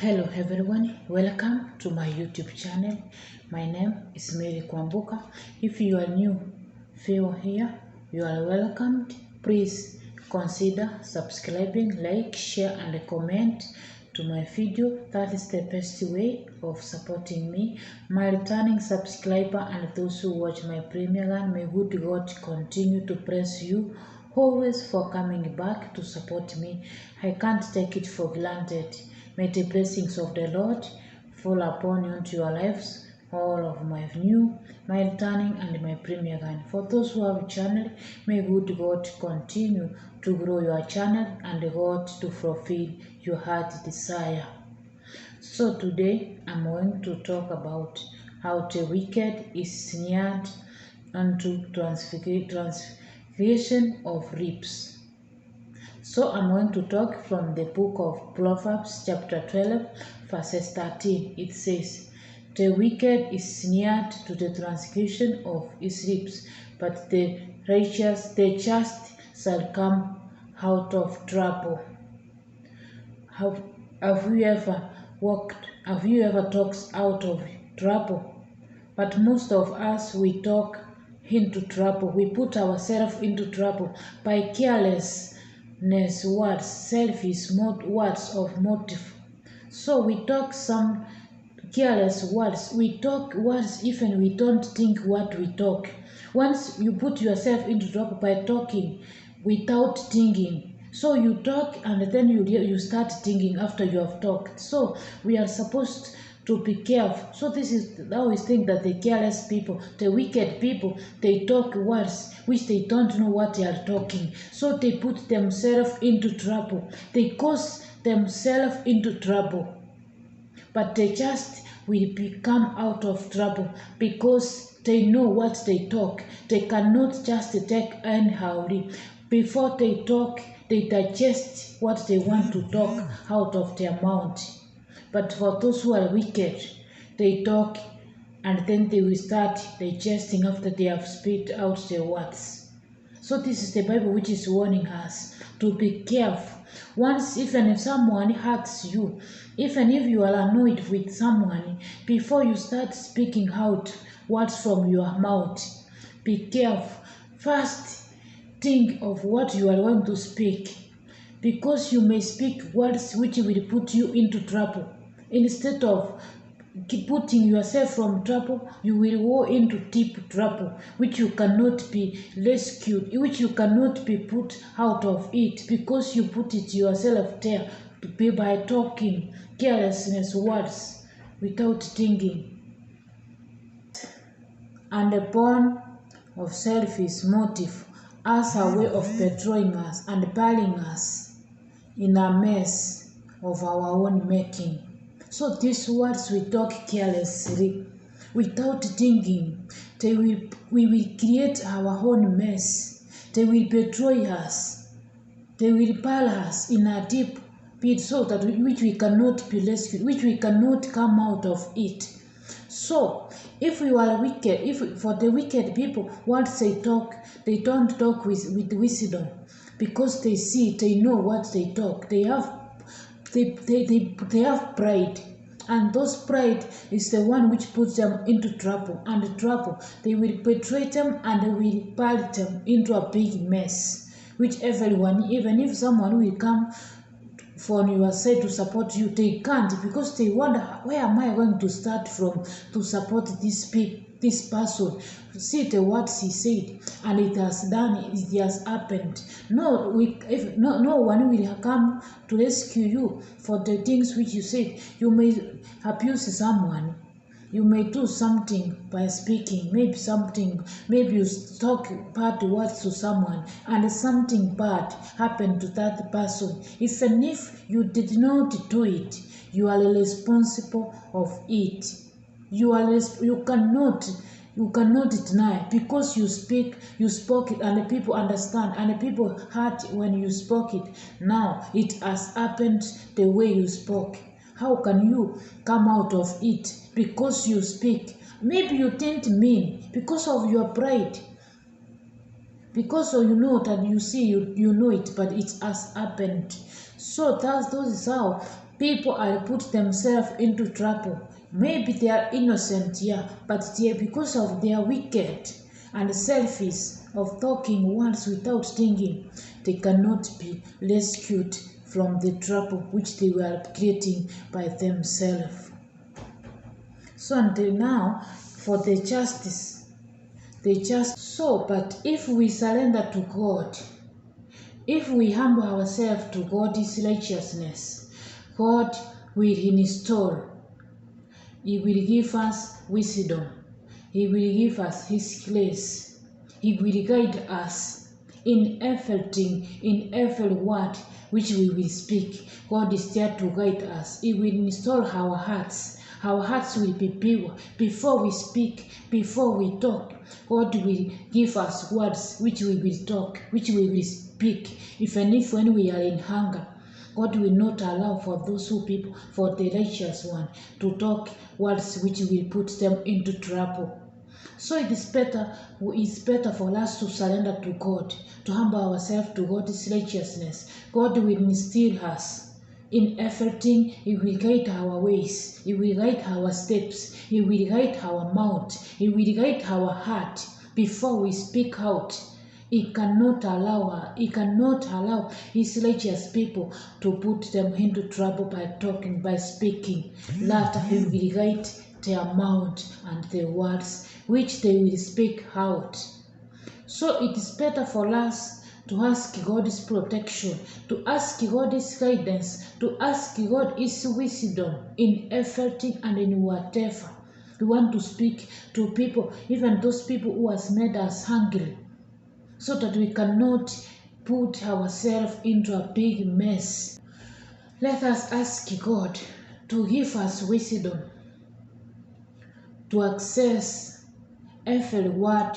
Hello everyone, welcome to my YouTube channel. My name is Mary Kwambuka. If you are new viewer here, you are welcomed. Please consider subscribing, like, share and comment to my video. That is the best way of supporting me. My returning subscriber and those who watch my premiere, and may good God continue to bless you always for coming back to support me. I can't take it for granted. May the blessings of the Lord fall upon you into your lives, all of my new, my returning and my premier line. For those who have a channel, may good God continue to grow your channel and God to fulfill your heart desire. So today I'm going to talk about how the wicked is snared unto transgression of lips. So I'm going to talk from the book of Proverbs chapter 12 verses 13. It says, "The wicked is snared to the transgression of his lips, but the righteous, the just shall come out of trouble." Have you ever talked out of trouble? But most of us, we talk into trouble. We put ourselves into trouble by careless words, selfish words of motive. So we talk some careless words. We talk words even we don't think what we talk. Once you put yourself into trouble by talking without thinking. So you talk and then you start thinking after you have talked. So we are supposed to be careful. So this is how we think that the careless people, the wicked people, they talk words which they don't know what they are talking. So they put themselves into trouble. They cause themselves into trouble. But they just will become out of trouble because they know what they talk. They cannot just take anyhow. Before they talk, they digest what they want to talk out of their mouth. But for those who are wicked, they talk and then they will start digesting after they have spit out their words. So this is the Bible which is warning us to be careful. Once, even if someone hurts you, even if you are annoyed with someone, before you start speaking out words from your mouth, be careful. First, think of what you are going to speak, because you may speak words which will put you into trouble. Instead of putting yourself from trouble, you will go into deep trouble, which you cannot be rescued, which you cannot be put out of it, because you put it yourself there by talking carelessness words without thinking. And the born of selfish motive as a way of betraying us and burying us in a mess of our own making. So these words we talk carelessly, without thinking, we will create our own mess. They will betray us. They will bury us in a deep pit, so that which we cannot be rescued, which we cannot come out of it. So if we are wicked, for the wicked people, once they talk, they don't talk with wisdom, because they see, they know what they talk. They have pride, and those pride is the one which puts them into trouble, and trouble they will betray them and they will bury them into a big mess, which everyone, even if someone will come from your side to support you, they can't, because they wonder, where am I going to start from to support this person? See the words he said, and it has happened. No one will come to rescue you for the things which you said. You may abuse someone. You may do something by speaking, maybe you talk bad words to someone and something bad happened to that person. Even if you did not do it, you are responsible of it. You cannot deny, because you spoke it, and people understand, and people heard when you spoke it. Now it has happened the way you spoke. How can you come out of it? Because you speak. Maybe you didn't mean, because of your pride. Because you know that you see, you know it, but it has happened. So those is how People are put themselves into trouble. Maybe they are innocent, yeah, but they, because of their wicked and selfish of talking words without thinking, they cannot be rescued from the trouble which they were creating by themselves. So until now, for the justice, but if we surrender to God, if we humble ourselves to God's righteousness, God will install. He will give us wisdom. He will give us His grace. He will guide us in everything, in every word which we will speak. God is there to guide us. He will install our hearts. Our hearts will be pure. Before we speak, before we talk, God will give us words which we will talk, which we will speak. Even if when we are in hunger, God will not allow for those who people, for the righteous one, to talk words which will put them into trouble. So it's better for us to surrender to God, to humble ourselves to God's righteousness. God will instill us in everything. He will guide our ways. He will guide our steps. He will guide our mouth. He will guide our heart before we speak out. He cannot allow His righteous people to put them into trouble by talking, by speaking. That He will guide their mouth and the words which they will speak out. So it is better for us to ask God's protection, to ask God's guidance, to ask God His wisdom in everything and in whatever we want to speak to people, even those people who has made us hungry, so that we cannot put ourselves into a big mess. Let us ask God to give us wisdom to access every word,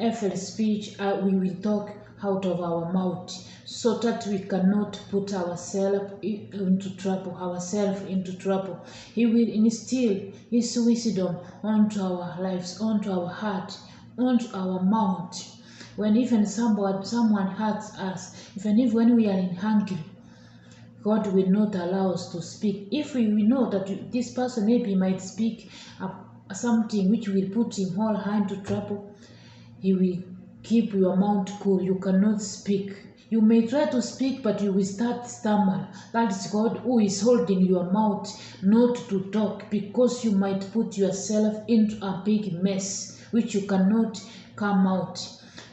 every speech we will talk out of our mouth, so that we cannot put ourselves into trouble. He will instill His wisdom onto our lives, onto our heart, onto our mouth. When even someone hurts us, even if when we are in hunger, God will not allow us to speak. If we know that this person maybe might speak something which will put him or her into trouble, He will keep your mouth cool. You cannot speak. You may try to speak, but you will start stammer. That is God who is holding your mouth not to talk, because you might put yourself into a big mess which you cannot come out.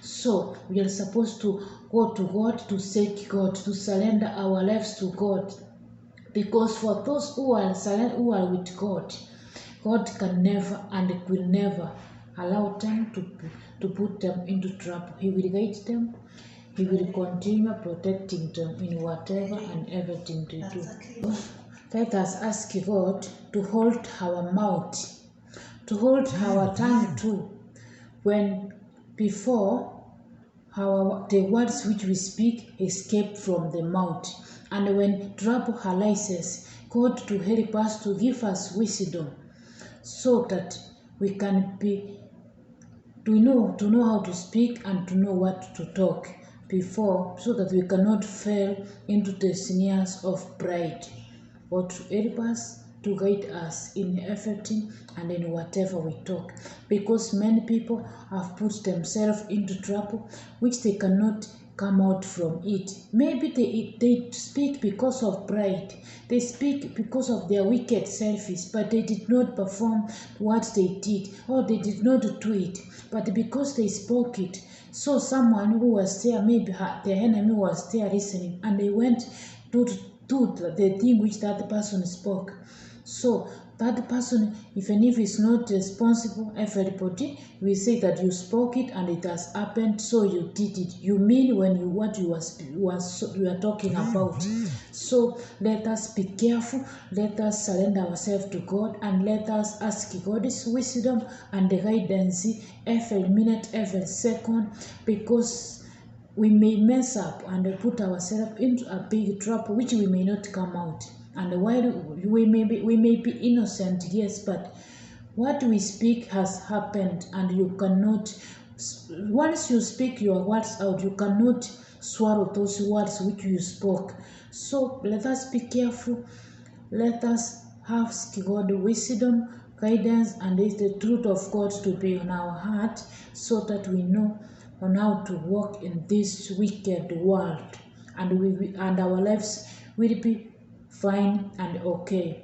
So we are supposed to go to God, to seek God, to surrender our lives to God. Because for those who are silent, who are with God, God can never and will never allow them to put them into trouble. He will guide them. He will continue protecting them in whatever and everything they do. Let us ask God to hold our mouth, to hold our tongue too, when before the words which we speak escape from the mouth. And when trouble arises, God to help us, to give us wisdom, so that we can to know how to speak and to know what to talk before, so that we cannot fall into the snares of pride. Or to help us, to guide us in everything and in whatever we talk, because many people have put themselves into trouble which they cannot come out from it. Maybe they speak because of pride. They speak because of their wicked selfish, but they did not perform what they did, or they did not do it, but because they spoke it. So someone who was there, maybe the enemy was there listening, and they went to the thing which that person spoke. So that person, even if it's not responsible, everybody will say that you spoke it and it has happened, so you did it. You mean when you what you are talking about. So let us be careful. Let us surrender ourselves to God, and let us ask God's wisdom and the guidance every minute, every second, because we may mess up and put ourselves into a big trouble which we may not come out. And while we may be innocent, yes, but what we speak has happened, and you cannot, once you speak your words out, you cannot swallow those words which you spoke. So let us be careful Let us ask God wisdom, guidance, and the truth of God to be on our heart so that we know on how to walk in this wicked world, and our lives will be fine and okay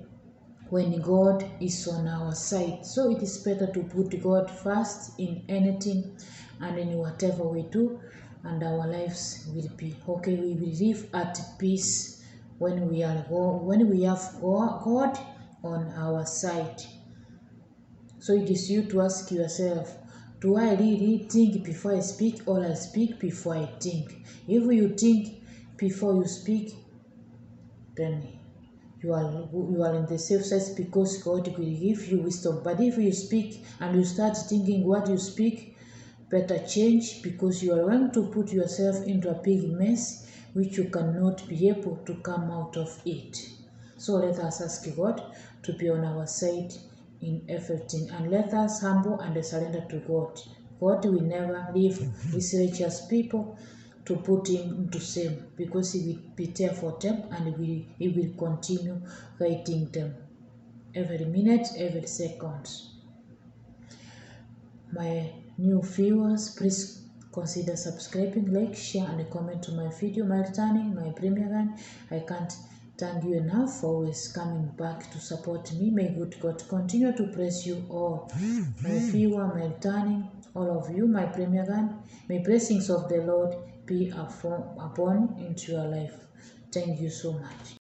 when God is on our side. So it is better to put God first in anything and in whatever we do, and our lives will be okay. We will live at peace when we have God on our side. So it is you to ask yourself, do I really think before I speak, or I speak before I think? If you think before you speak, then you are in the safe side, because God will give you wisdom. But if you speak and you start thinking what you speak, better change, because you are going to put yourself into a big mess which you cannot be able to come out of it. So let us ask God to be on our side in everything, and let us humble and surrender to God. God will never leave these righteous people to put him to shame, because he will be there for them, and he will continue guiding them every minute, every second. My new viewers, please consider subscribing, like, share, and comment to my video. My returning, my premier gun, I can't thank you enough for always coming back to support me. May good God continue to bless you all. My viewer, my returning, all of you, my premier gun, may blessings of the Lord be upon into your life. Thank you so much.